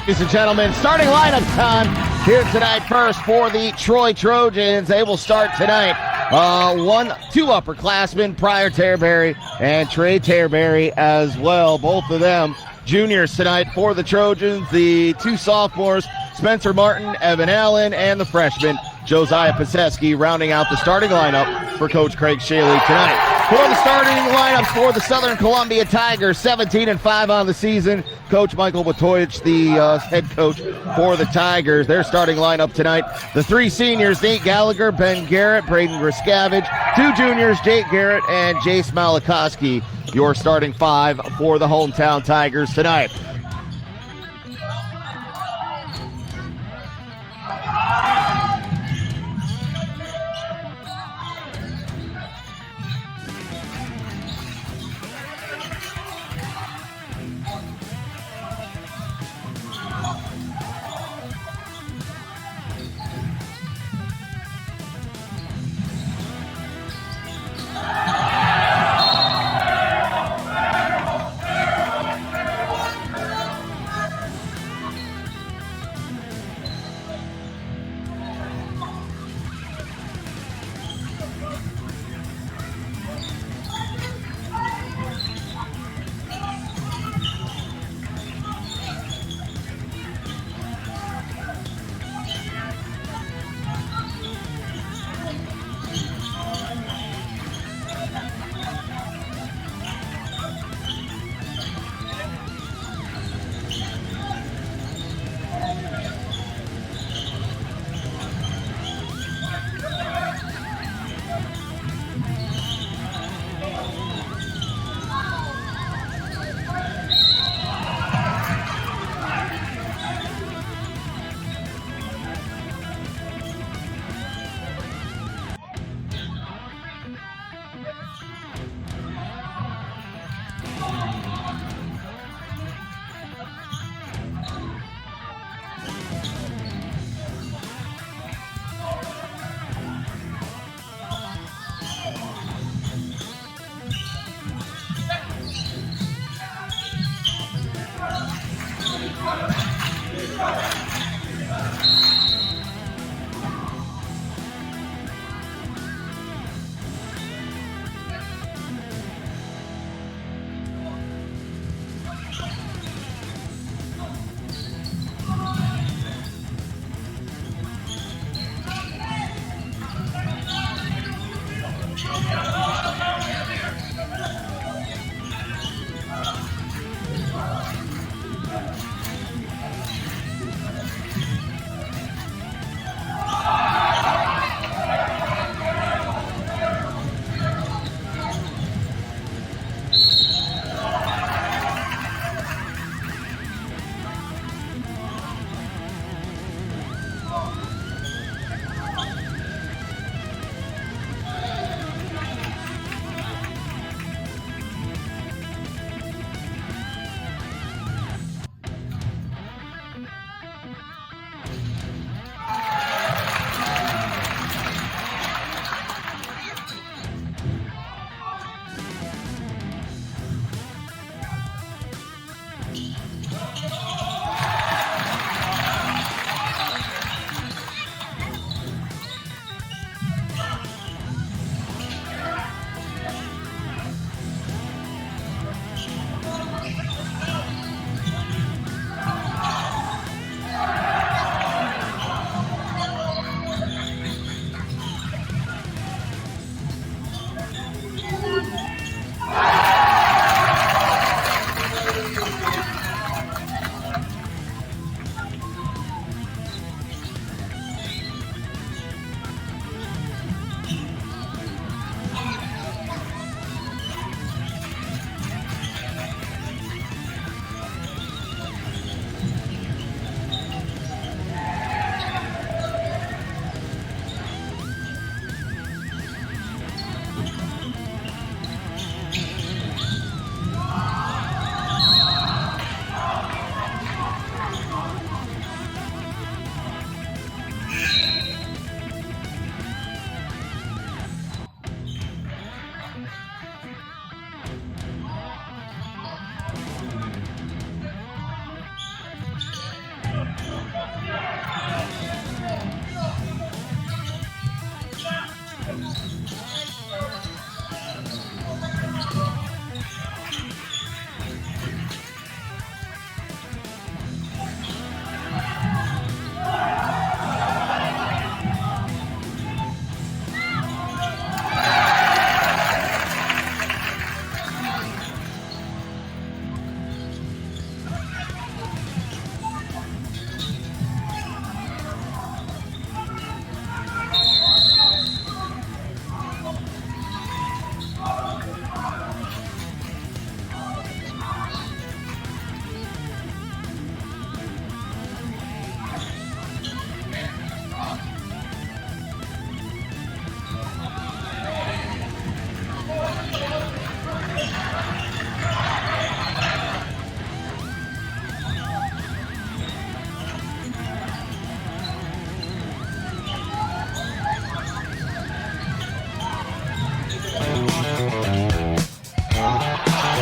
Ladies and gentlemen, starting lineup time here tonight. First for the Troy Trojans. They will start tonight. Two upperclassmen, Pryor Terberry and Trey Terberry as well. Both of them juniors tonight for the Trojans. The two sophomores, Spencer Martin, Evan Allen, and the freshman, Josiah Paseski, rounding out the starting lineup for Coach Craig Shaley tonight. For the starting lineups for the Southern Columbia Tigers, 17-5 on the season. Coach Michael Woytowich, the head coach for the Tigers. Their starting lineup tonight, the three seniors, Nate Gallagher, Ben Garrett, Braden Griscavage, two juniors, Jake Garrett and Jace Malakoski, your starting five for the hometown Tigers tonight.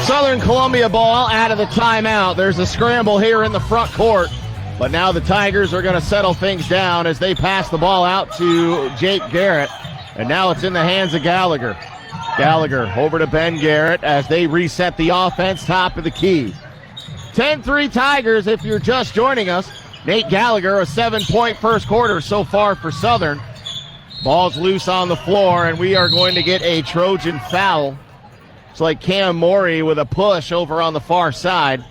Southern Columbia ball out of the timeout. There's a scramble here in the front court. But now the Tigers are going to settle things down as they pass the ball out to Jake Garrett. And now it's in the hands of Gallagher. Gallagher over to Ben Garrett as they reset the offense, top of the key. 10-3 Tigers if you're just joining us. Nate Gallagher, a 7-point first quarter so far for Southern. Ball's loose on the floor, and we are going to get a Trojan foul. It's like Cam Morey with a push over on the far side.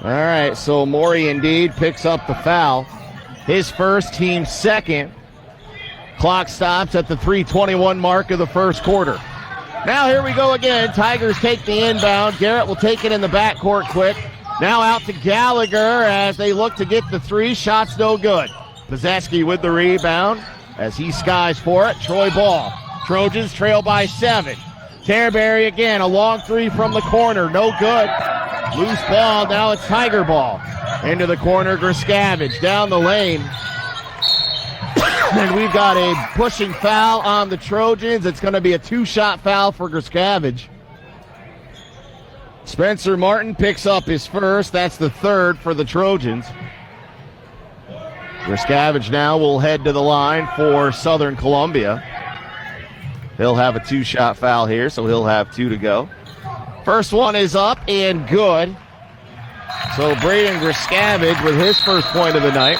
All right, so Morey indeed picks up the foul. His first, team second. Clock stops at the 3:21 mark of the first quarter. Now here we go again. Tigers take the inbound. Garrett will take it in the backcourt quick. Now out to Gallagher as they look to get the three. Shots no good. Pozeski with the rebound as he skies for it. Troy ball. Trojans trail by 7. Terberry again, a long three from the corner, no good. Loose ball, now it's Tiger ball. Into the corner, Grishkavich down the lane. And we've got a pushing foul on the Trojans. It's going to be a 2-shot foul for Grishkavich. Spencer Martin picks up his first. That's the third for the Trojans. Grishkavich now will head to the line for Southern Columbia. He'll have a 2-shot foul here, so he'll have 2 to go. First one is up and good. So Braden Grishkavich with his first point of the night.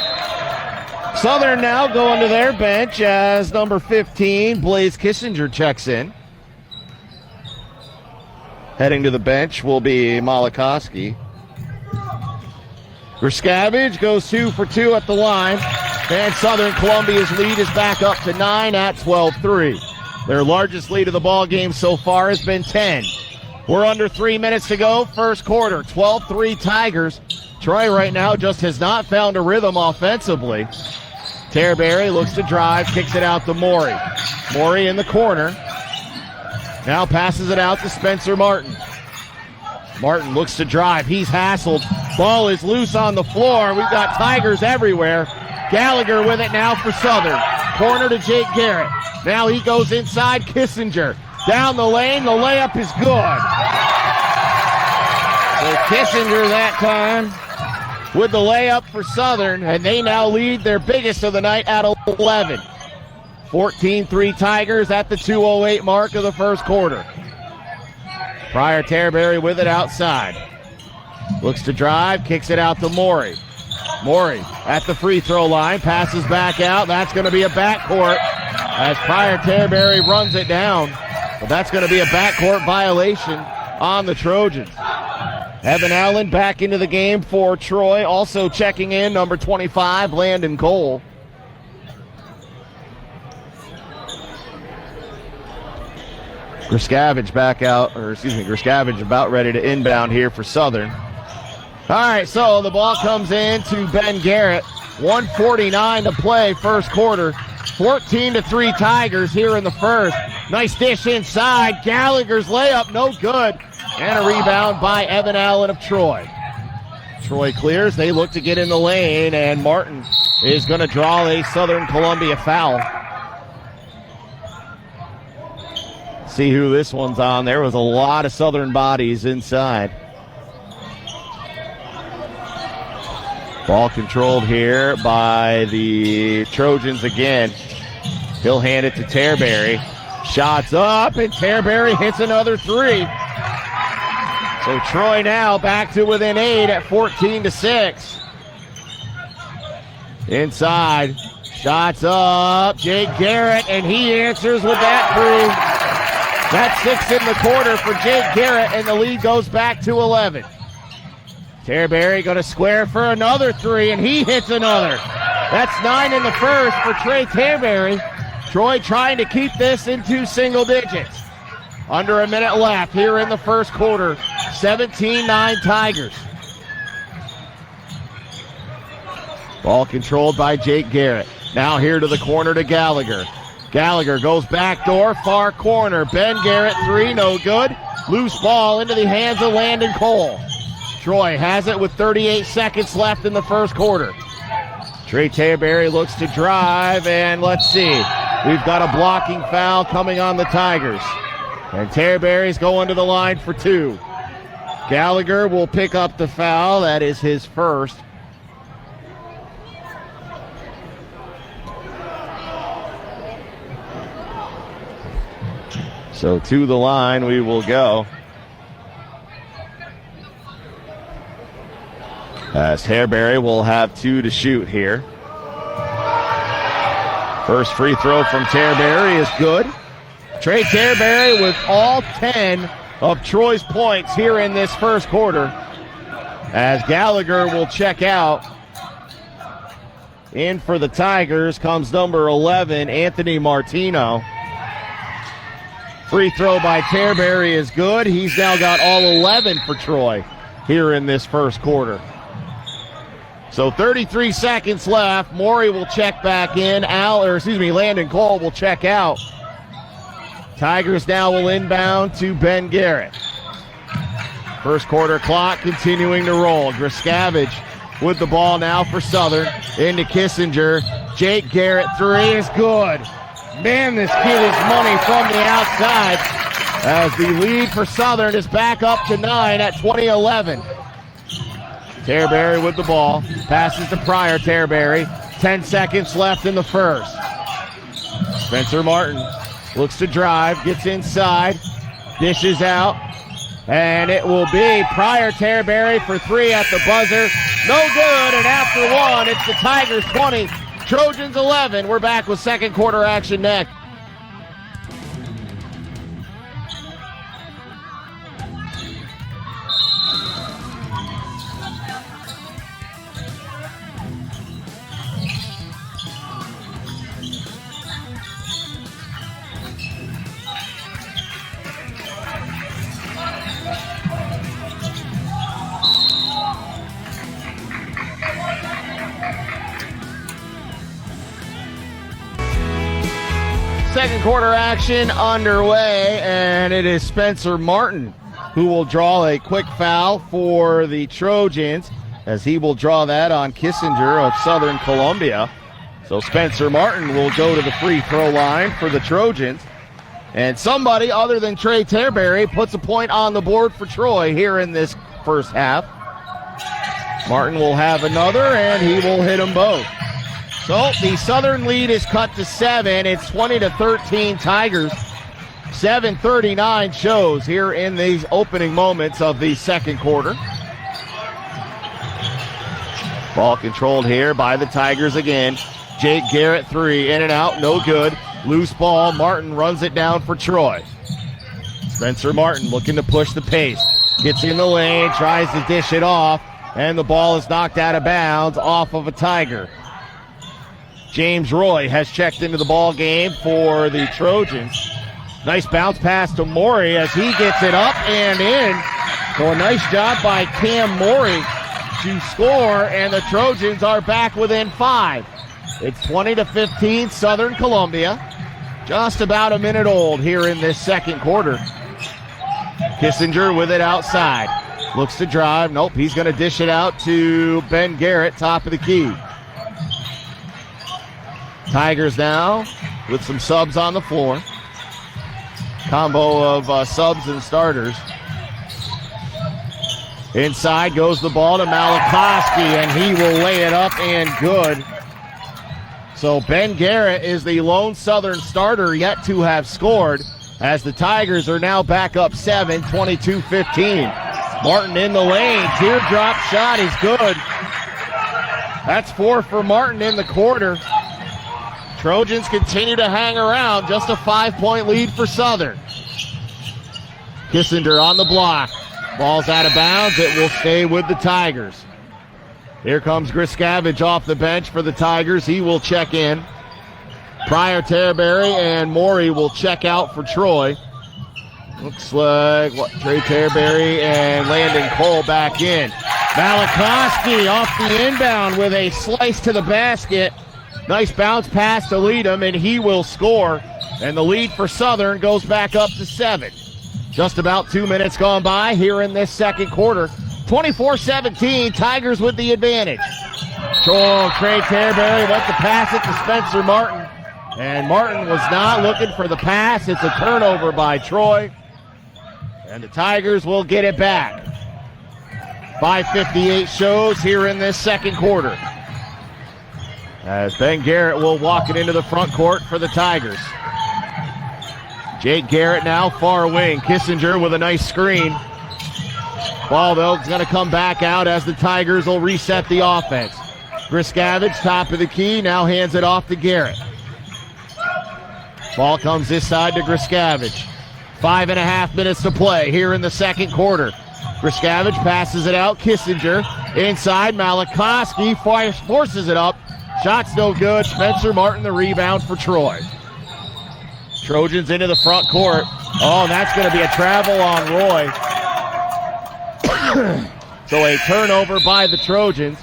Southern now going to their bench as number 15, Blaze Kissinger, checks in. Heading to the bench will be Malakoski. Grishkavich goes 2 for 2 at the line. And Southern Columbia's lead is back up to 9 at 12-3. Their largest lead of the ball game so far has been 10. We're under 3 minutes to go, first quarter. 12-3 Tigers. Troy right now just has not found a rhythm offensively. Terberry looks to drive, kicks it out to Morey. Morey in the corner. Now passes it out to Spencer Martin. Martin looks to drive. He's hassled. Ball is loose on the floor. We've got Tigers everywhere. Gallagher with it now for Southern. Corner to Jake Garrett. Now he goes inside. Kissinger down the lane. The layup is good. So Kissinger that time with the layup for Southern, and they now lead their biggest of the night at 11. 14-3 Tigers at the 2:08 mark of the first quarter. Pryor Terberry with it outside. Looks to drive, kicks it out to Morey. Morey at the free throw line, passes back out. That's going to be a backcourt as Pryor Terberry runs it down. But that's going to be a backcourt violation on the Trojans. Evan Allen back into the game for Troy. Also checking in, number 25, Landon Cole. Grishkavich Grishkavich about ready to inbound here for Southern. All right, so the ball comes in to Ben Garrett. 1:49 to play, first quarter. 14-3 Tigers here in the first. Nice dish inside. Gallagher's layup, no good. And a rebound by Evan Allen of Troy. Troy clears. They look to get in the lane, and Martin is going to draw a Southern Columbia foul. See who this one's on. There was a lot of Southern bodies inside. Ball controlled here by the Trojans again. He'll hand it to Terberry. Shots up, and Terberry hits another three. So Troy now back to within 8 at 14-6. Inside, shots up, Jake Garrett, and he answers with that three. That's 6 in the quarter for Jake Garrett, and the lead goes back to 11. Terberry going to square for another three, and he hits another. That's 9 in the first for Trey Terberry. Troy trying to keep this into single digits. Under a minute left here in the first quarter. 17-9 Tigers. Ball controlled by Jake Garrett. Now here to the corner to Gallagher. Gallagher goes backdoor, far corner. Ben Garrett, three, no good. Loose ball into the hands of Landon Cole. Troy has it with 38 seconds left in the first quarter. Trey Terberry looks to drive, and let's see. We've got a blocking foul coming on the Tigers. And Terberry's going to the line for two. Gallagher will pick up the foul. That is his first. So to the line we will go. As Terberry will have two to shoot here. First free throw from Terberry is good. Trey Terberry with all 10 of Troy's points here in this first quarter. As Gallagher will check out. In for the Tigers comes number 11, Anthony Martino. Free throw by Terberry is good. He's now got all 11 for Troy here in this first quarter. So 33 seconds left. Morey will check back in. Landon Cole will check out. Tigers now will inbound to Ben Garrett. First quarter clock continuing to roll. Grishkavich with the ball now for Southern. Into Kissinger. Jake Garrett, three is good. Man, this kid is money from the outside. As the lead for Southern is back up to 9 at 20-11. Terberry with the ball. Passes to Pryor. Terberry. 10 seconds left in the first. Spencer Martin looks to drive. Gets inside. Dishes out. And it will be Pryor Terberry for three at the buzzer. No good. And after one, it's the Tigers 20. Trojans 11. We're back with second quarter action next. Second quarter action underway, and it is Spencer Martin who will draw a quick foul for the Trojans, as he will draw that on Kissinger of Southern Columbia. So Spencer Martin will go to the free throw line for the Trojans. And somebody other than Trey Terberry puts a point on the board for Troy here in this first half. Martin will have another, and he will hit them both. So the Southern lead is cut to 7. It's 20-13 Tigers. 7:39 shows here in these opening moments of the second quarter. Ball controlled here by the Tigers again. Jake Garrett, three, in and out, no good. Loose ball, Martin runs it down for Troy. Spencer Martin looking to push the pace. Gets in the lane, tries to dish it off, and the ball is knocked out of bounds off of a Tiger. James Roy has checked into the ball game for the Trojans. Nice bounce pass to Morey as he gets it up and in. So a nice job by Cam Morey to score, and the Trojans are back within 5. It's 20-15 Southern Columbia. Just about a minute old here in this second quarter. Kissinger with it outside. Looks to drive. Nope, he's going to dish it out to Ben Garrett, top of the key. Tigers now with some subs on the floor. Combo of subs and starters. Inside goes the ball to Malakoski, and he will lay it up and good. So Ben Garrett is the lone Southern starter yet to have scored, as the Tigers are now back up 7, 22-15. Martin in the lane. Teardrop shot is good. That's 4 for Martin in the quarter. Trojans continue to hang around. Just a 5-point lead for Southern. Kissinger on the block. Ball's out of bounds. It will stay with the Tigers. Here comes Griscavage off the bench for the Tigers. He will check in. Pryor, Terberry, and Morey will check out for Troy. Looks like Trey Terberry and Landon Cole back in. Malakoski off the inbound with a slice to the basket. Nice bounce pass to Leadham, and he will score. And the lead for Southern goes back up to 7. Just about 2 minutes gone by here in this second quarter. 24-17, Tigers with the advantage. Trey Terberry went the pass it to Spencer Martin. And Martin was not looking for the pass. It's a turnover by Troy. And the Tigers will get it back. 5:58 shows here in this second quarter, as Ben Garrett will walk it into the front court for the Tigers. Jake Garrett now far wing. Kissinger with a nice screen. Ball, though, is going to come back out as the Tigers will reset the offense. Griscavage, top of the key, now hands it off to Garrett. Ball comes this side to Griscavage. 5.5 minutes to play here in the second quarter. Griscavage passes it out. Kissinger inside. Malakoski forces it up. Shot's no good. Spencer Martin the rebound for Troy. Trojans into the front court. Oh, that's going to be a travel on Roy. So a turnover by the Trojans.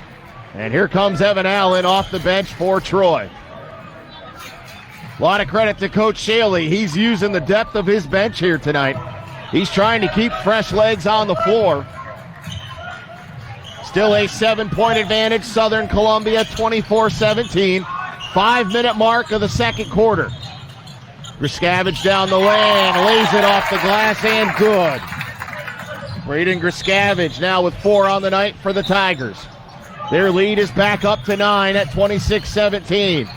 And here comes Evan Allen off the bench for Troy. A lot of credit to Coach Shaley. He's using the depth of his bench here tonight. He's trying to keep fresh legs on the floor. Still a 7-point advantage. Southern Columbia 24-17. 5-minute mark of the second quarter. Griscavage down the lane, lays it off the glass, and good. Braden Griscavage now with 4 on the night for the Tigers. Their lead is back up to 9 at 26-17.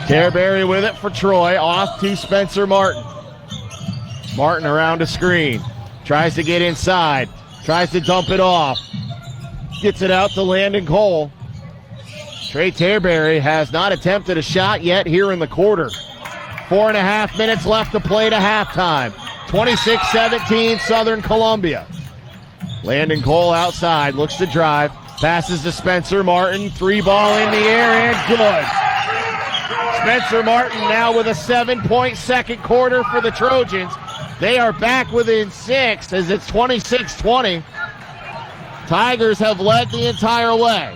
Terberry with it for Troy, off to Spencer Martin. Martin around a screen, tries to get inside, tries to dump it off, gets it out to Landon Cole. Trey Terberry has not attempted a shot yet here in the quarter. 4.5 minutes left to play to halftime. 26-17 Southern Columbia. Landon Cole outside, looks to drive, passes to Spencer Martin, 3-ball in the air and good. Spencer Martin now with a 7-point second quarter for the Trojans. They are back within 6 as it's 26-20. Tigers have led the entire way.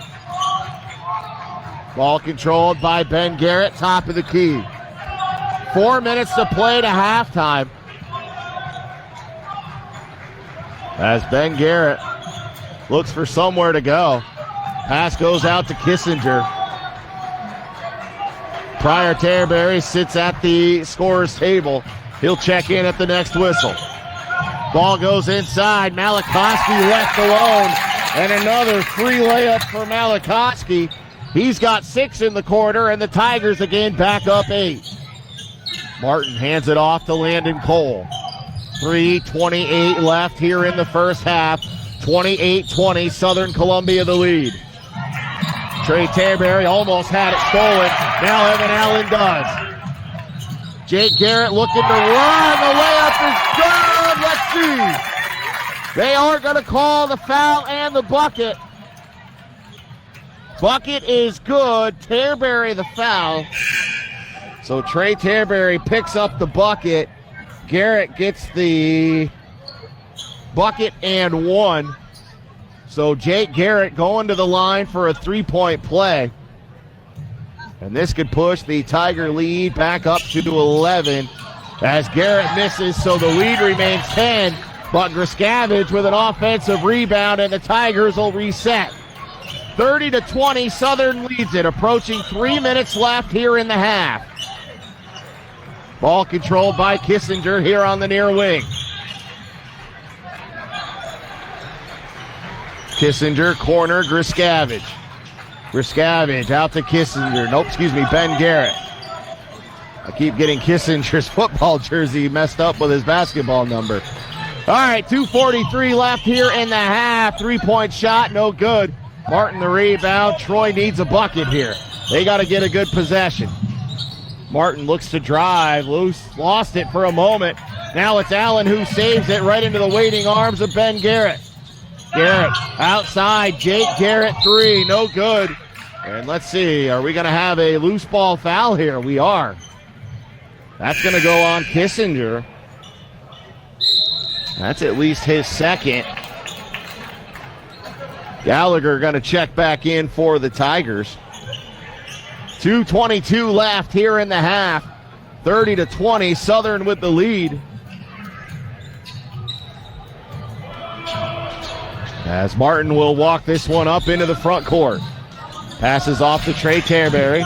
Ball controlled by Ben Garrett, top of the key. 4 minutes to play to halftime. As Ben Garrett looks for somewhere to go. Pass goes out to Kissinger. Pryor Terberry sits at the scorer's table. He'll check in at the next whistle. Ball goes inside. Malakoski left alone. And another free layup for Malakoski. He's got 6 in the quarter, and the Tigers again back up 8. Martin hands it off to Landon Cole. 3:28 left here in the first half. 28-20, Southern Columbia the lead. Trey Terberry almost had it stolen. Now Evan Allen does. Jake Garrett looking to run. The layup is good. Let's see. They are going to call the foul and the bucket. Bucket is good. Terberry the foul. So Trey Terberry picks up the bucket. Garrett gets the bucket and 1. So Jake Garrett going to the line for a 3-point play. And this could push the Tiger lead back up to 11 as Garrett misses, so the lead remains 10. But Griscavage with an offensive rebound, and the Tigers will reset. 30-20, Southern leads it, approaching 3 minutes left here in the half. Ball controlled by Kissinger here on the near wing. Kissinger, corner, Griscavage. Riscavage out to Kissinger. Nope, excuse me, Ben Garrett. I keep getting Kissinger's football jersey messed up with his basketball number. All right, 2:43 left here in the half. Three-point shot, no good. Martin the rebound. Troy needs a bucket here. They got to get a good possession. Martin looks to drive. Lost it for a moment. Now it's Allen who saves it right into the waiting arms of Ben Garrett. Garrett outside. Jake Garrett, three. No good. And let's see. Are we going to have a loose ball foul here? We are. That's going to go on Kissinger. That's at least his second. Gallagher going to check back in for the Tigers. 2:22 left here in the half. 30-20, Southern with the lead. As Martin will walk this one up into the front court. Passes off to Trey Terberry.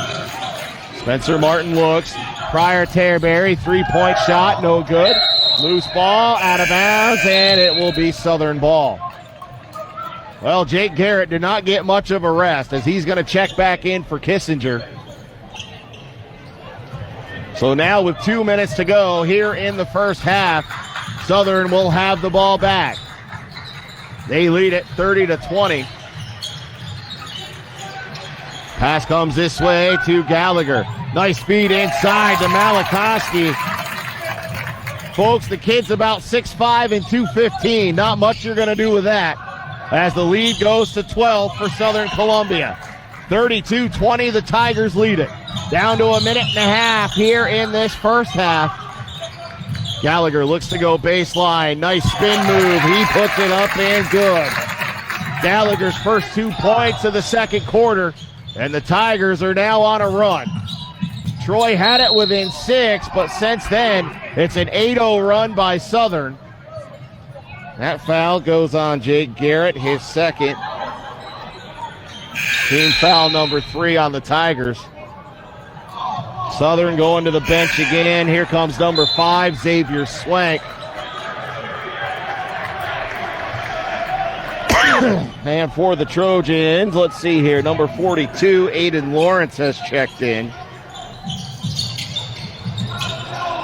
Spencer Martin looks. Pryor Terberry, three-point shot, no good. Loose ball, out of bounds, and it will be Southern ball. Well, Jake Garrett did not get much of a rest as he's going to check back in for Kissinger. So now with 2 minutes to go here in the first half, Southern will have the ball back. They lead it 30-20. Pass comes this way to Gallagher. Nice feed inside to Malakoski. Folks, the kid's about 6'5" and 215. Not much you're going to do with that. As the lead goes to 12 for Southern Columbia. 32-20, the Tigers lead it. Down to a minute and a half here in this first half. Gallagher looks to go baseline. Nice spin move. He puts it up and good. Gallagher's first 2 points of the second quarter, and the Tigers are now on a run. Troy had it within 6, but since then, it's an 8-0 run by Southern. That foul goes on Jake Garrett, his second. Team foul number 3 on the Tigers. Southern going to the bench again. Here comes number 5, Zavier Swank. And for the Trojans, let's see here, number 42, Aiden Lawrence has checked in.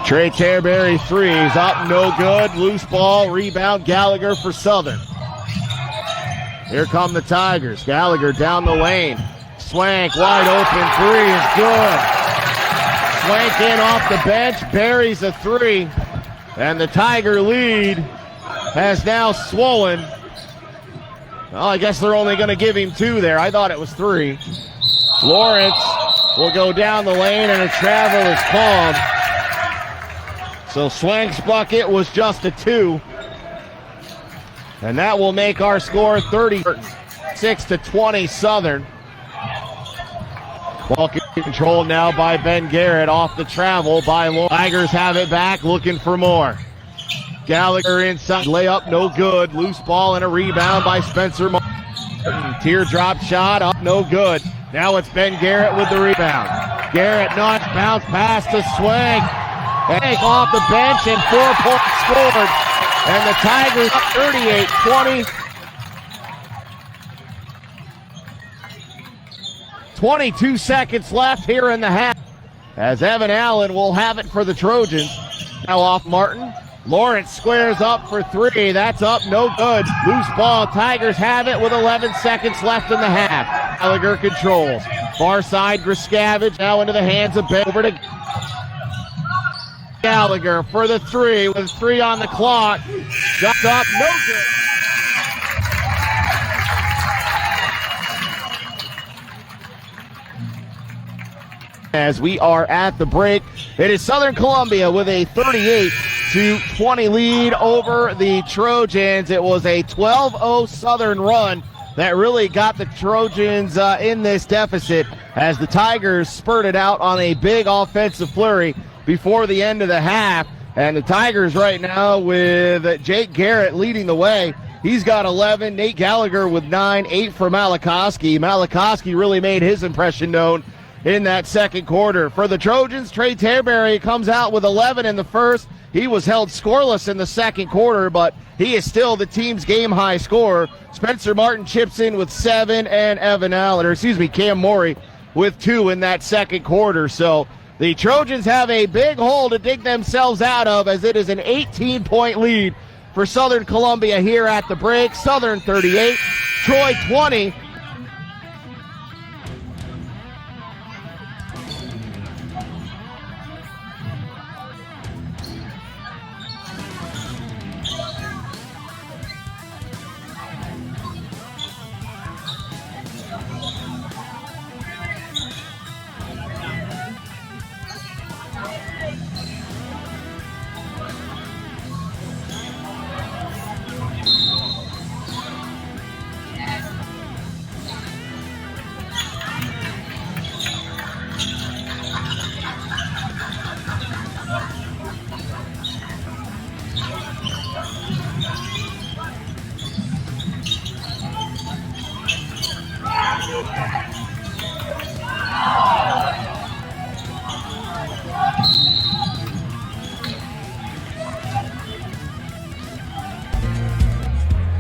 Trey Terberry, threes, up, no good. Loose ball, rebound, Gallagher for Southern. Here come the Tigers. Gallagher down the lane. Swank, wide open, three is good. Swank in off the bench, buries a three. And the Tiger lead has now swollen. Well, I guess they're only going to give him 2 there. I thought it was 3. Lawrence will go down the lane and a travel is called. So Swank's bucket was just a 2. And that will make our score 36-20 Southern. Ball controlled now by Ben Garrett off the travel by Lawrence. Tigers have it back, looking for more. Gallagher inside, layup, no good. Loose ball and a rebound by Spencer Martin. Teardrop shot, up, no good. Now it's Ben Garrett with the rebound. Garrett knocks, bounce pass to Swank. Swank off the bench and 4 points scored. And the Tigers up 38-20. 22 seconds left here in the half. As Evan Allen will have it for the Trojans. Now off Martin. Lawrence squares up for 3. That's up, no good. Loose ball. Tigers have it with 11 seconds left in the half. Gallagher controls. Far side, Riscavage now into the hands of Ben. Over to Gallagher for the 3 with 3 on the clock. Shot up, no good. As we are at the break, it is Southern Columbia with a 38-20 lead over the Trojans. It was a 12-0 Southern run that really got the Trojans in this deficit as the Tigers spurted out on a big offensive flurry before the end of the half. And the Tigers right now with Jake Garrett leading the way. He's got 11. Nate Gallagher with 9, 8 for Malakoski. Malakoski really made his impression known in that second quarter. For the Trojans, Trey Terberry comes out with 11 in the first. He was held scoreless in the second quarter, but he is still the team's game-high scorer. Spencer Martin chips in with 7, and Cam Morey with 2 in that second quarter. So the Trojans have a big hole to dig themselves out of, as it is an 18-point lead for Southern Columbia here at the break. Southern 38, Troy 20.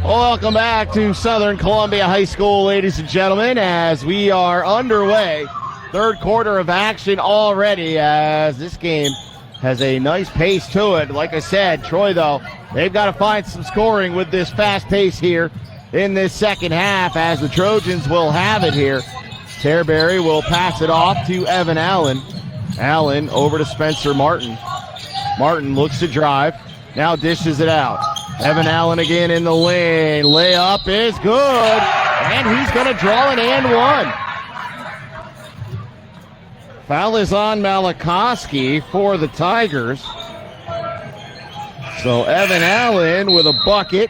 Welcome back to Southern Columbia High School, ladies and gentlemen, as we are underway. Third quarter of action already, as this game has a nice pace to it. Like I said, Troy, though, they've got to find some scoring with this fast pace here in this second half, as the Trojans will have it here. Terberry will pass it off to Evan Allen. Allen over to Spencer Martin. Martin looks to drive, now dishes it out. Evan Allen again in the lane. Layup is good, and he's going to draw an and one. Foul is on Malakoski for the Tigers. So Evan Allen with a bucket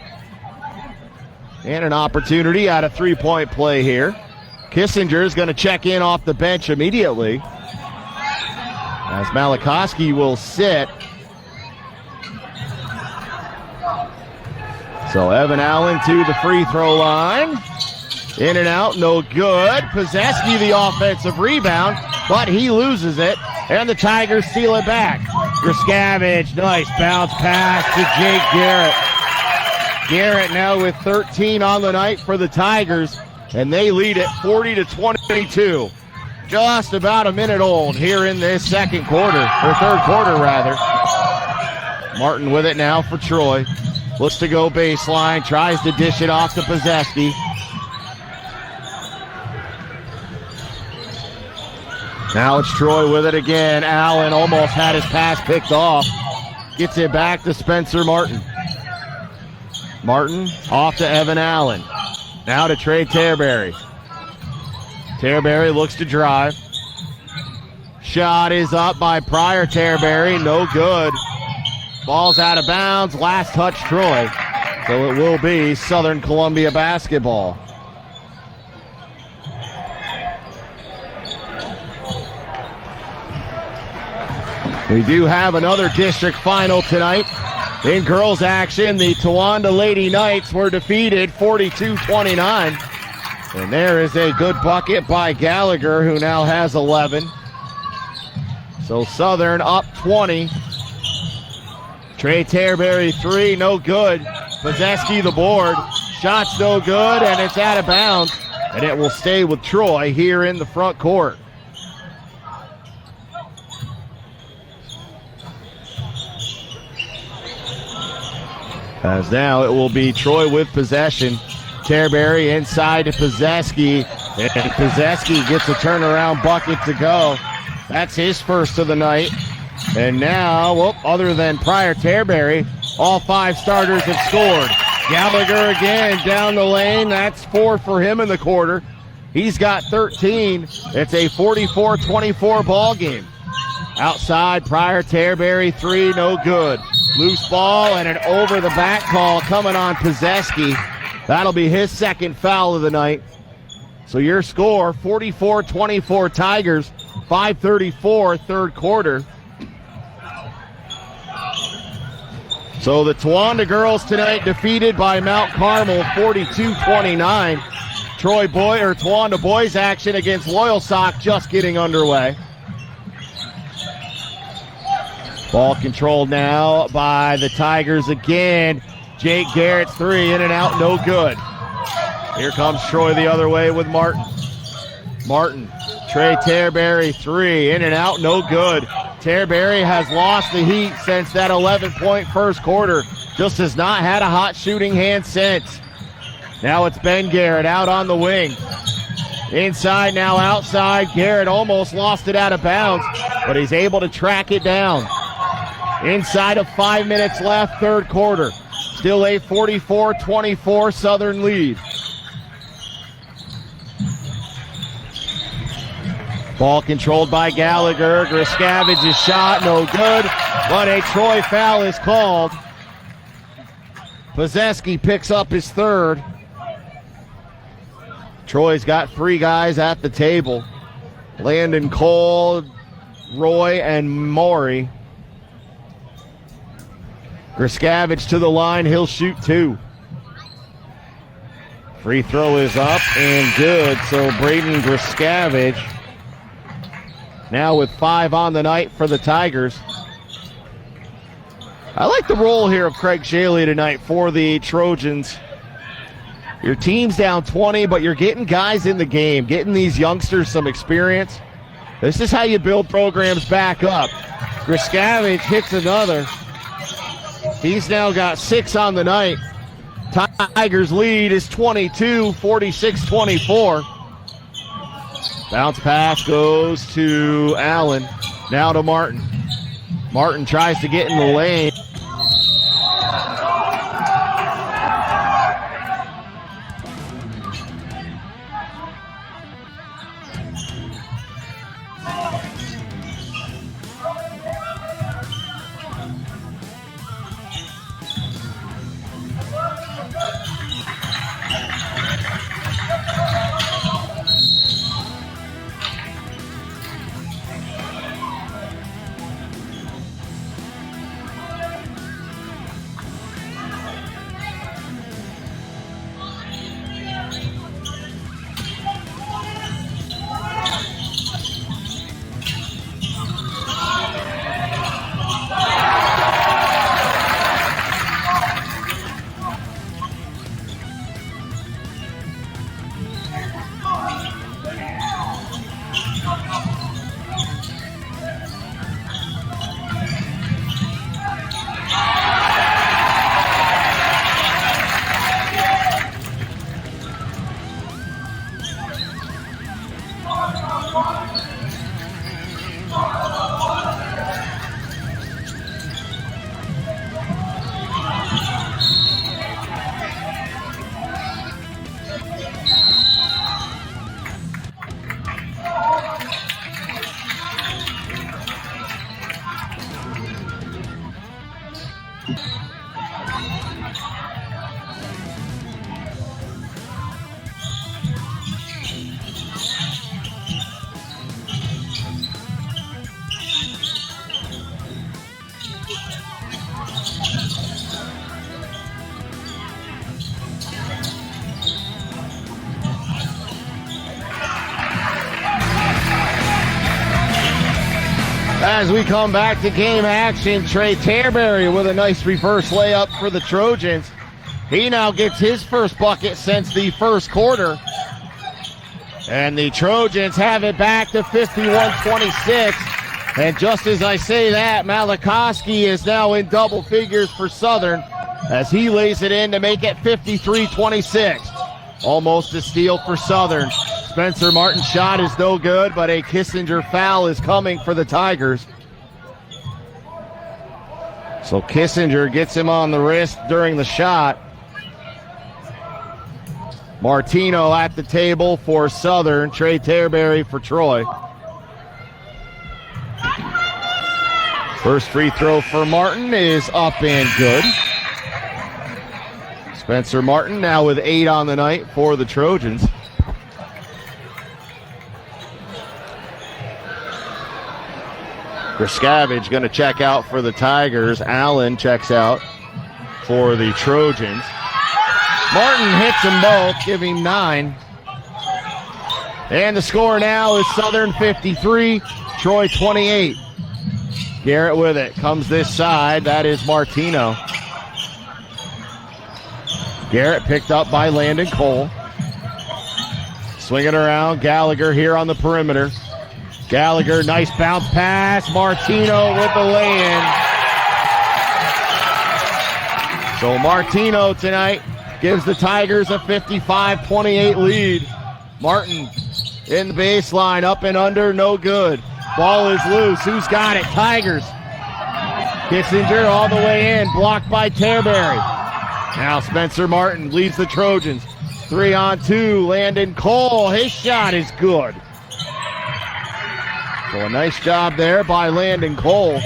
and an opportunity out of three-point play here. Kissinger is going to check in off the bench immediately, as Malakoski will sit. So Evan Allen to the free throw line. In and out, no good. Pozeski the offensive rebound, but he loses it, and the Tigers steal it back. Grishkavich, nice bounce pass to Jake Garrett. Garrett now with 13 on the night for the Tigers, and they lead it 40-22. Just about a minute old here in this second quarter, or third quarter rather. Martin with it now for Troy. Looks to go baseline, tries to dish it off to Pozeski. Now it's Troy with it again. Allen almost had his pass picked off. Gets it back to Spencer Martin. Martin off to Evan Allen. Now to Trey Terberry. Terberry looks to drive. Shot is up by Pryor Terberry. No good. Ball's out of bounds. Last touch Troy. So it will be Southern Columbia basketball. We do have another district final tonight. In girls action, the Towanda Lady Knights were defeated 42-29. And there is a good bucket by Gallagher, who now has 11. So Southern up 20. Trey Terberry 3, no good. Pozeski the board. Shot's no good, and it's out of bounds. And it will stay with Troy here in the front court. As now it will be Troy with possession. Terberry inside to Pozeski. And Pozeski gets a turnaround bucket to go. That's his first of the night. And now, other than Pryor Terberry, all five starters have scored. Gallagher again down the lane. That's 4 for him in the quarter. He's got 13. It's a 44-24 ball game. Outside, Pryor Terberry 3, no good. Loose ball and an over-the-back call coming on Pozeski. That'll be his second foul of the night. So your score, 44-24 Tigers, 5:34 third quarter. So the Towanda girls tonight defeated by Mount Carmel 42-29. Towanda boys action against Loyal Sock just getting underway. Ball controlled now by the Tigers again. Jake Garrett's three, in and out, no good. Here comes Troy the other way with Martin. Trey Terberry three, in and out, no good. Terberry has lost the heat since that 11-point first quarter. Just has not had a hot shooting hand since. Now it's Ben Garrett out on the wing. Inside, now outside. Garrett almost lost it out of bounds, but he's able to track it down. Inside of 5 minutes left, third quarter. Still a 44-24 Southern lead. Ball controlled by Gallagher. Griskavich's shot, no good, but a Troy foul is called. Pozeski picks up his third. Troy's got three guys at the table. Landon Cole, Roy, and Maury. Griskavich to the line, he'll shoot two. Free throw is up and good, so Braden Griskavich now with 5 on the night for the Tigers. I like the role here of Craig Shaley tonight for the Trojans. Your team's down 20, but you're getting guys in the game, getting these youngsters some experience. This is how you build programs back up. Griskavich hits another. He's now got 6 on the night. Tigers lead is 22, 46-24. Bounce pass goes to Allen. Now to Martin. Martin tries to get in the lane. As we come back to game action, Trey Terberry with a nice reverse layup for the Trojans. He now gets his first bucket since the first quarter. And the Trojans have it back to 51-26. And just as I say that, Malakoski is now in double figures for Southern as he lays it in to make it 53-26. Almost a steal for Southern. Spencer Martin's shot is no good, but a Kissinger foul is coming for the Tigers. So Kissinger gets him on the wrist during the shot. Martino at the table for Southern. Trey Terberry for Troy. First free throw for Martin is up and good. Spencer Martin now with 8 on the night for the Trojans. Griskavich going to check out for the Tigers. Allen checks out for the Trojans. Martin hits them both, giving 9. And the score now is Southern 53, Troy 28. Garrett with it. Comes this side. That is Martino. Garrett picked up by Landon Cole. Swinging around. Gallagher here on the perimeter. Gallagher, nice bounce pass. Martino with the lay-in. So Martino tonight gives the Tigers a 55-28 lead. Martin in the baseline, up and under, no good. Ball is loose. Who's got it? Tigers. Kissinger all the way in, blocked by Terberry. Now Spencer Martin leads the Trojans. 3-on-2, Landon Cole. His shot is good. So a nice job there by Landon Cole.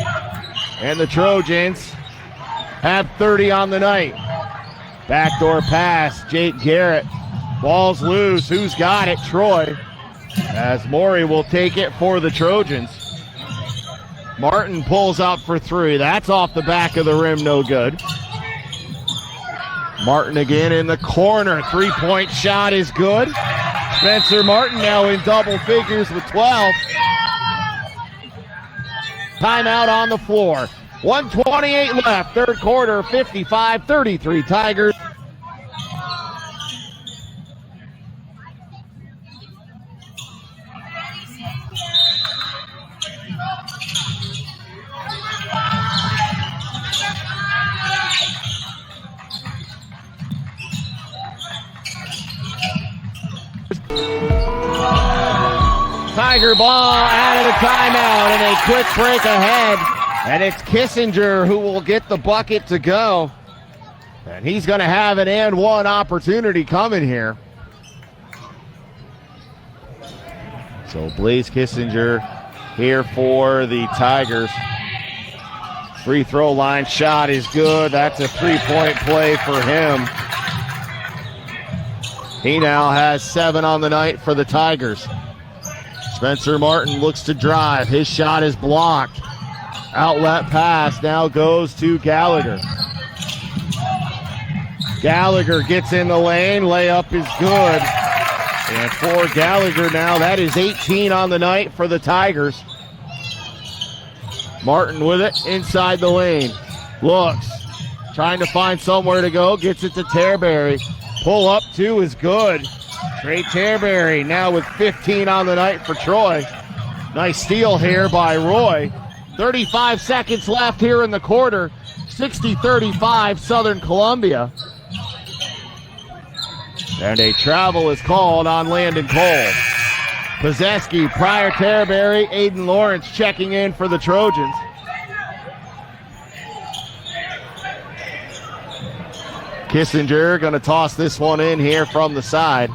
And the Trojans have 30 on the night. Backdoor pass, Jake Garrett. Ball's loose. Who's got it? Troy. As Morey will take it for the Trojans. Martin pulls up for three. That's off the back of the rim, no good. Martin again in the corner. Three-point shot is good. Spencer Martin now in double figures with 12. Timeout on the floor. 1:28 left, third quarter, 55-33 Tigers. Tiger ball out of the timeout and a quick break ahead. And it's Kissinger who will get the bucket to go. And he's going to have an and one opportunity coming here. So Blaze Kissinger here for the Tigers. Free throw line shot is good. That's a three-point play for him. He now has 7 on the night for the Tigers. Spencer Martin looks to drive. His shot is blocked. Outlet pass now goes to Gallagher. Gallagher gets in the lane. Layup is good. And for Gallagher now, that is 18 on the night for the Tigers. Martin with it inside the lane. Looks. Trying to find somewhere to go. Gets it to Terberry. Pull up two is good. Trey Terberry now with 15 on the night for Troy. Nice steal here by Roy. 35 seconds left here in the quarter. 60-35 Southern Columbia. And a travel is called on Landon Cole. Pozeski, Pryor Terberry, Aiden Lawrence checking in for the Trojans. Kissinger going to toss this one in here from the side.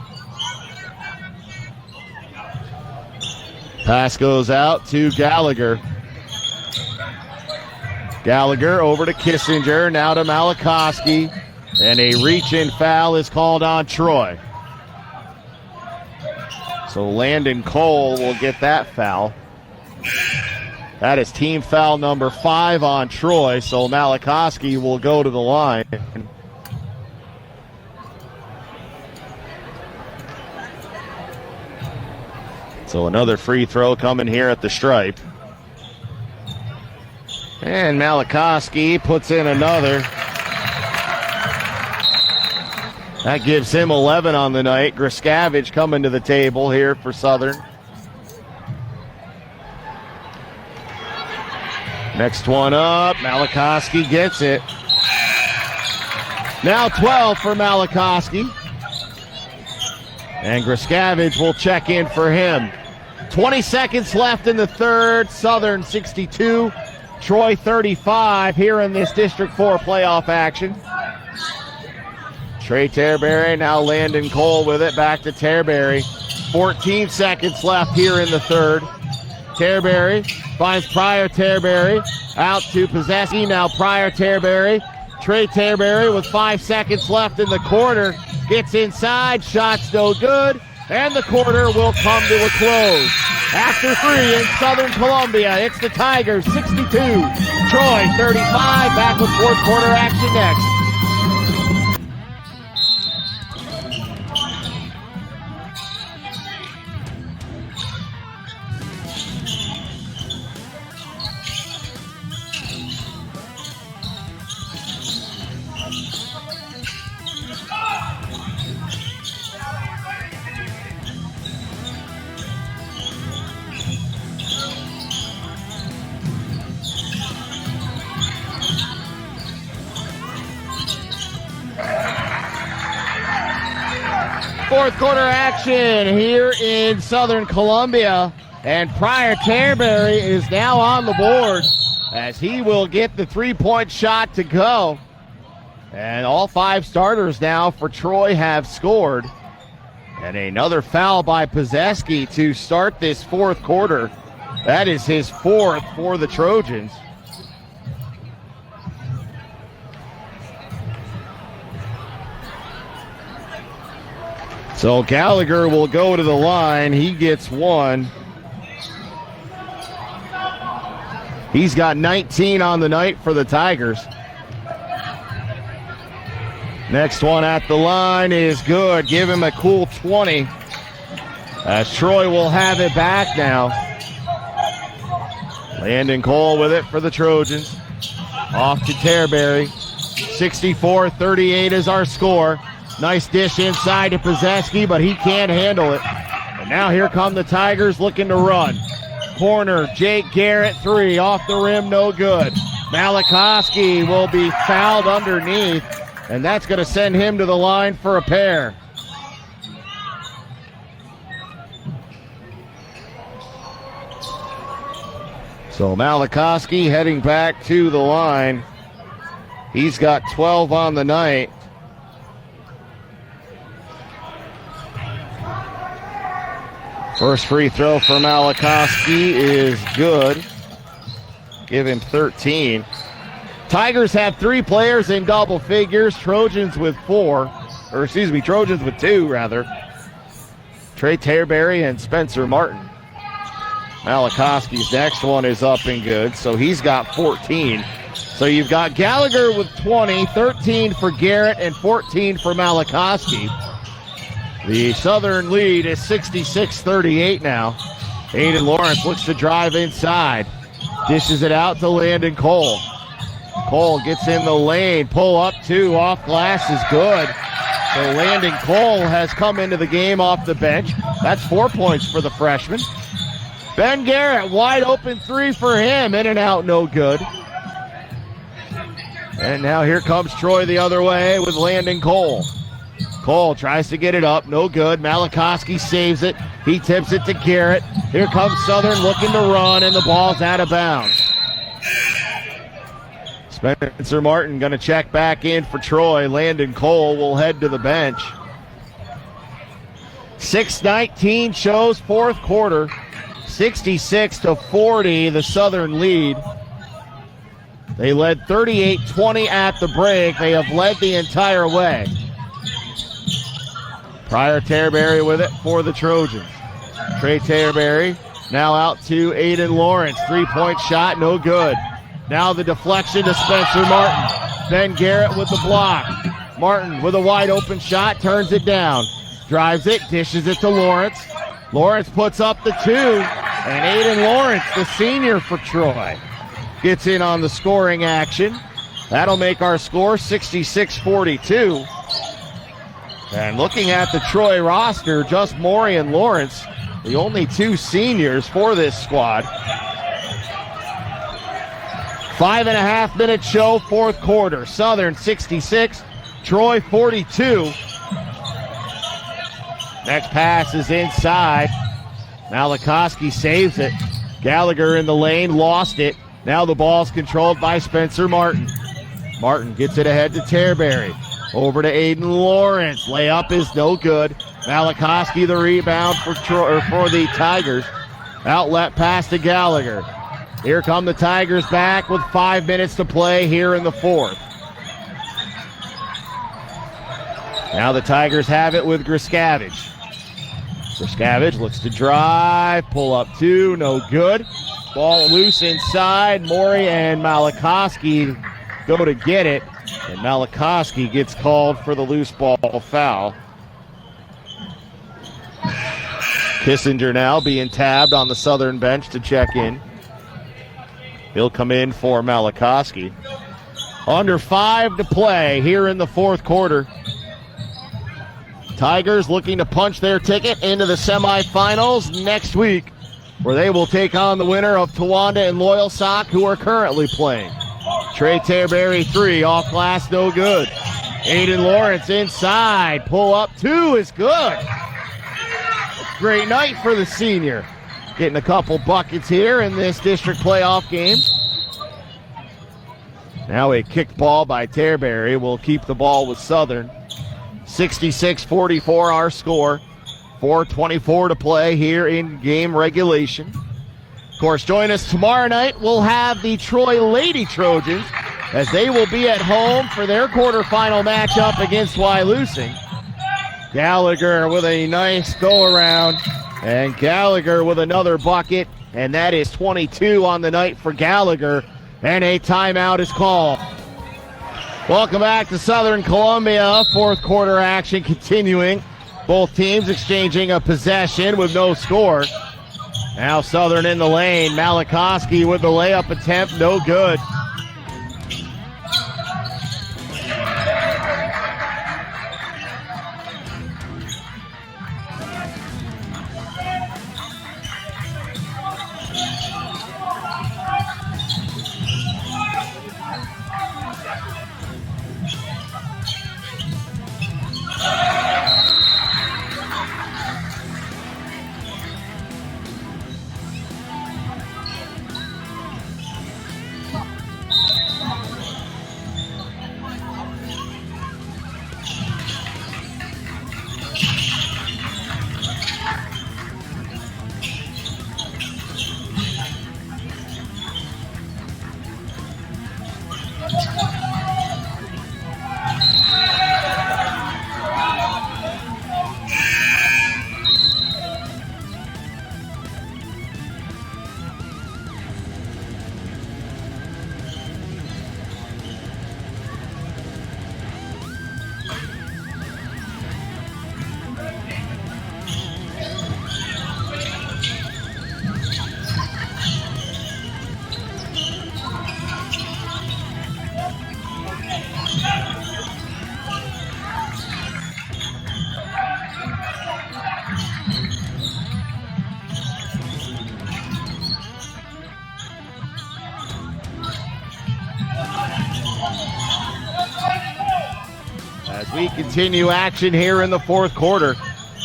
Pass goes out to Gallagher. Gallagher over to Kissinger, now to Malakoski. And a reach-in foul is called on Troy. So Landon Cole will get that foul. That is team foul number 5 on Troy, so Malakoski will go to the line. So another free throw coming here at the stripe. And Malakoski puts in another. That gives him 11 on the night. Grishkavich coming to the table here for Southern. Next one up. Malakoski gets it. Now 12 for Malakoski. And Grishkavich will check in for him. 20 seconds left in the third. Southern 62. Troy 35 here in this District 4 playoff action. Trey Terberry, now Landon Cole with it. Back to Terberry. 14 seconds left here in the third. Terberry finds Pryor Terberry. Out to Pozeski. Now Pryor Terberry. Trey Terberry with 5 seconds left in the quarter. Gets inside. Shot's no good. And the quarter will come to a close. After 3 in Southern Columbia, it's the Tigers 62. Troy 35. Back with fourth quarter action next. Fourth quarter action here in Southern Columbia, and Pryor Terberry is now on the board as he will get the three-point shot to go. And all five starters now for Troy have scored. And another foul by Pozeski to start this fourth quarter. That is his fourth for the Trojans. So Gallagher will go to the line. He gets one. He's got 19 on the night for the Tigers. Next one at the line is good. Give him a cool 20. As Troy will have it back now. Landon Cole with it for the Trojans. Off to Terberry. 64-38 is our score. Nice dish inside to Pozeski, but he can't handle it. And now here come the Tigers looking to run. Corner, Jake Garrett, three, off the rim, no good. Malakoski will be fouled underneath, and that's going to send him to the line for a pair. So Malakoski heading back to the line. He's got 12 on the night. First free throw for Malakoski is good. Give him 13. Tigers have three players in double figures. Trojans with Trojans with two, rather. Trey Terberry and Spencer Martin. Malakoski's next one is up and good, so he's got 14. So you've got Gallagher with 20, 13 for Garrett, and 14 for Malakoski. The Southern lead is 66-38 now. Aiden Lawrence looks to drive inside. Dishes it out to Landon Cole. Cole gets in the lane. Pull up two. Off glass is good. So Landon Cole has come into the game off the bench. That's 4 points for the freshman. Ben Garrett, wide open three for him. In and out, no good. And now here comes Troy the other way with Landon Cole. Cole tries to get it up, no good. Malakoski saves it. He tips it to Garrett. Here comes Southern looking to run, and the ball's out of bounds. Spencer Martin going to check back in for Troy. Landon Cole will head to the bench. 6:19 shows fourth quarter. 66-40, the Southern lead. They led 38-20 at the break. They have led the entire way. Pryor Terberry with it for the Trojans. Trey Terberry now out to Aiden Lawrence. Three-point shot, no good. Now the deflection to Spencer Martin. Ben Garrett with the block. Martin with a wide open shot, turns it down. Drives it, dishes it to Lawrence. Lawrence puts up the two. And Aiden Lawrence, the senior for Troy, gets in on the scoring action. That'll make our score 66-42. And looking at the Troy roster, just Morey and Lawrence, the only two seniors for this squad. 5.5 minute show, fourth quarter. Southern 66, Troy 42. Next pass is inside. Malakoski saves it. Gallagher in the lane, lost it. Now the ball's controlled by Spencer Martin. Martin gets it ahead to Terberry. Over to Aiden Lawrence. Layup is no good. Malakoski the rebound for the Tigers. Outlet pass to Gallagher. Here come the Tigers back with 5 minutes to play here in the fourth. Now the Tigers have it with Grishkavich. Grishkavich looks to drive. Pull up two. No good. Ball loose inside. Morey and Malakoski go to get it. And Malakoski gets called for the loose ball foul. Kissinger now being tabbed on the Southern bench to check in. He'll come in for Malakoski. Under 5 to play here in the fourth quarter. Tigers looking to punch their ticket into the semifinals next week, where they will take on the winner of Towanda and Loyalsock, who are currently playing. Trey Terberry 3, off glass, no good. Aiden Lawrence inside, pull up 2 is good. Great night for the senior. Getting a couple buckets here in this district playoff game. Now a kicked ball by Terberry will keep the ball with Southern. 66-44 our score. 4:24 to play here in game regulation. Of course, join us tomorrow night. We'll have the Troy Lady Trojans as they will be at home for their quarterfinal matchup against Wyalusing. Gallagher with a nice go-around, and Gallagher with another bucket, and that is 22 on the night for Gallagher, and a timeout is called. Welcome back to Southern Columbia. Fourth quarter action continuing. Both teams exchanging a possession with no score. Now Southern in the lane. Malakoski with the layup attempt, no good. We continue action here in the fourth quarter.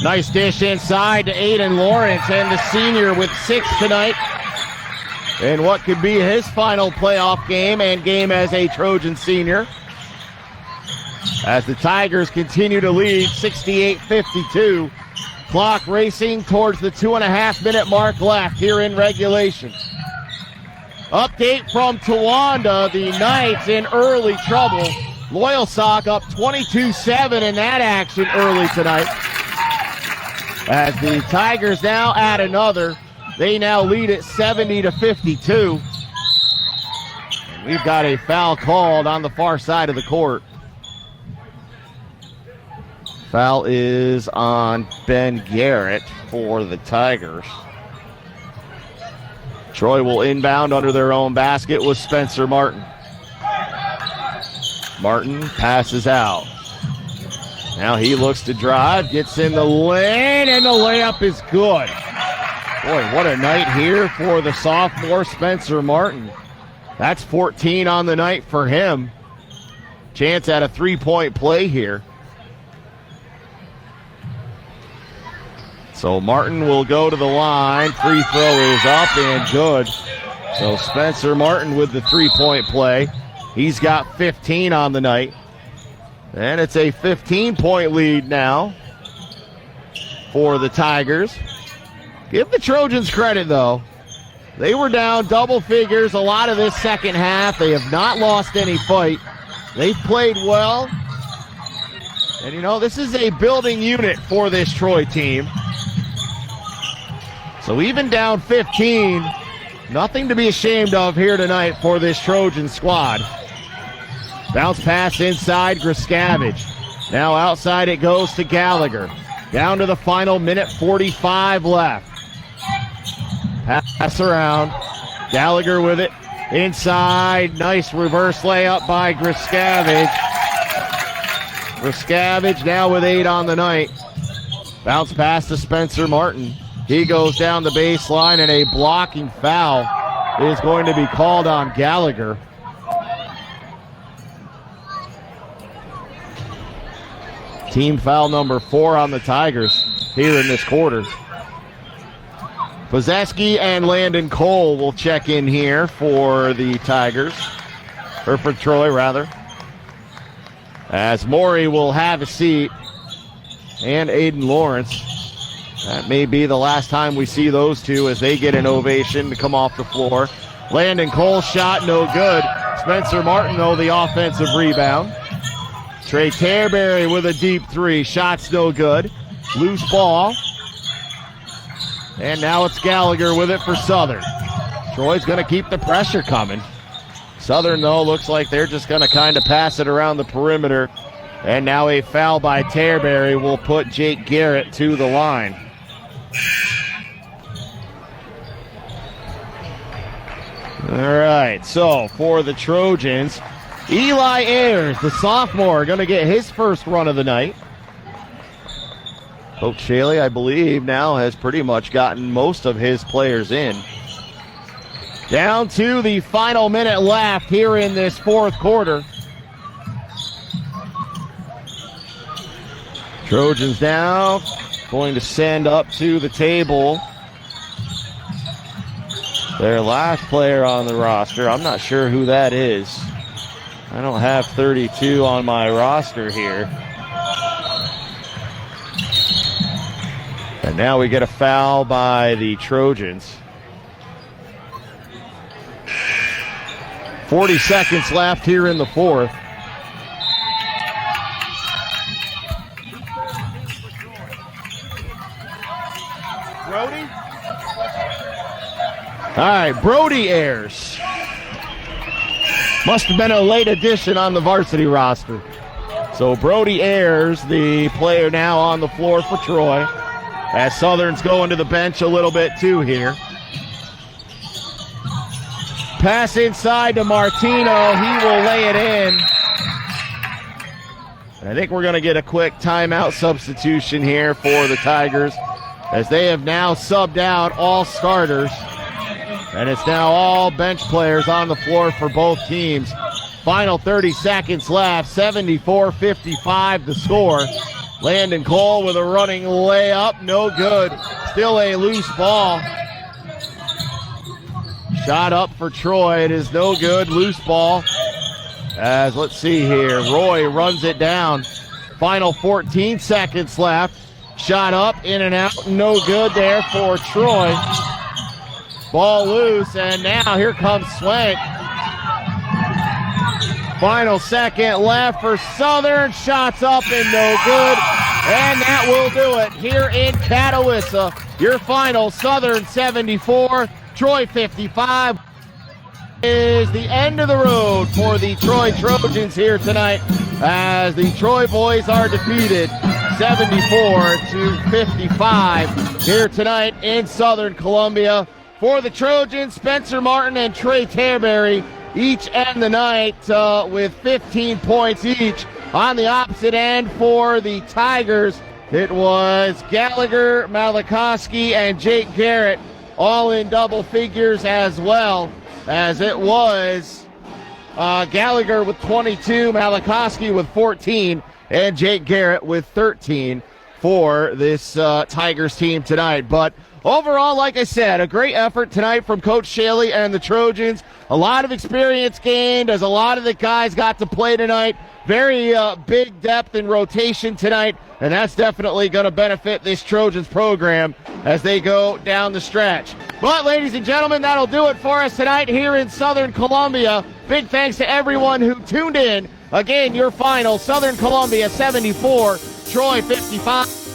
Nice dish inside to Aiden Lawrence, and the senior with 6 tonight in what could be his final playoff game and game as a Trojan senior. As the Tigers continue to lead 68-52. Clock racing towards the 2.5-minute mark left here in regulation. Update from Towanda, the Knights in early trouble. Loyalsock up 22-7 in that action early tonight. As the Tigers now add another, they now lead at 70-52. And we've got a foul called on the far side of the court. Foul is on Ben Garrett for the Tigers. Troy will inbound under their own basket with Spencer Martin. Martin passes out. Now he looks to drive, gets in the lane, and the layup is good. Boy, what a night here for the sophomore Spencer Martin. That's 14 on the night for him. Chance at a three-point play here. So Martin will go to the line. Free throw is up and good. So Spencer Martin with the three-point play. He's got 15 on the night. And it's a 15-point lead now for the Tigers. Give the Trojans credit, though. They were down double figures a lot of this second half. They have not lost any fight. They've played well. And, you know, this is a building unit for this Troy team. So even down 15, nothing to be ashamed of here tonight for this Trojan squad. Bounce pass inside, Grishkavich. Now outside it goes to Gallagher. Down to the final minute, 45 left. Pass around. Gallagher with it. Inside, nice reverse layup by Grishkavich. Grishkavich now with 8 on the night. Bounce pass to Spencer Martin. He goes down the baseline, and a blocking foul is going to be called on Gallagher. Team foul number 4 on the Tigers here in this quarter. Pozeski and Landon Cole will check in here for the Tigers, or for Troy rather, as Morey will have a seat, and Aiden Lawrence. That may be the last time we see those two as they get an ovation to come off the floor. Landon Cole shot no good. Spencer Martin, though, the offensive rebound. Trey Terberry with a deep 3. Shots no good. Loose ball. And now it's Gallagher with it for Southern. Troy's going to keep the pressure coming. Southern, though, looks like they're just going to kind of pass it around the perimeter. And now a foul by Terberry will put Jake Garrett to the line. All right, so for the Trojans, Eli Ayers, the sophomore, going to get his first run of the night. Coach Shaley, I believe, now has pretty much gotten most of his players in. Down to the final minute left here in this fourth quarter. Trojans now going to send up to the table their last player on the roster. I'm not sure who that is. I don't have 32 on my roster here. And now we get a foul by the Trojans. 40 seconds left here in the fourth. Brody? All right, Brody Ayers. Must have been a late addition on the varsity roster. So Brody Ayers, the player now on the floor for Troy, as Southern's going to the bench a little bit too here. Pass inside to Martino. He will lay it in. And I think we're going to get a quick timeout substitution here for the Tigers, as they have now subbed out all starters. And it's now all bench players on the floor for both teams. Final 30 seconds left, 74-55 the score. Landon Cole with a running layup, no good. Still a loose ball. Shot up for Troy, it is no good, loose ball. As, let's see here, Roy runs it down. Final 14 seconds left. Shot up, in and out, no good there for Troy. Ball loose, and now here comes Swank. Final second left for Southern. Shots up and no good. And that will do it here in Catawissa. Your final, Southern 74, Troy 55. Is the end of the road for the Troy Trojans here tonight, as the Troy boys are defeated 74-55 here tonight in Southern Columbia. For the Trojans, Spencer Martin and Trey Terberry each end the night with 15 points each. On the opposite end for the Tigers, it was Gallagher, Malakoski, and Jake Garrett, all in double figures as well, as it was Gallagher with 22, Malakoski with 14, and Jake Garrett with 13 for this Tigers team tonight. But overall, like I said, a great effort tonight from Coach Shaley and the Trojans. A lot of experience gained as a lot of the guys got to play tonight. Very big depth in rotation tonight, and that's definitely going to benefit this Trojans program as they go down the stretch. But, ladies and gentlemen, that'll do it for us tonight here in Southern Columbia. Big thanks to everyone who tuned in. Again, your final, Southern Columbia 74, Troy 55.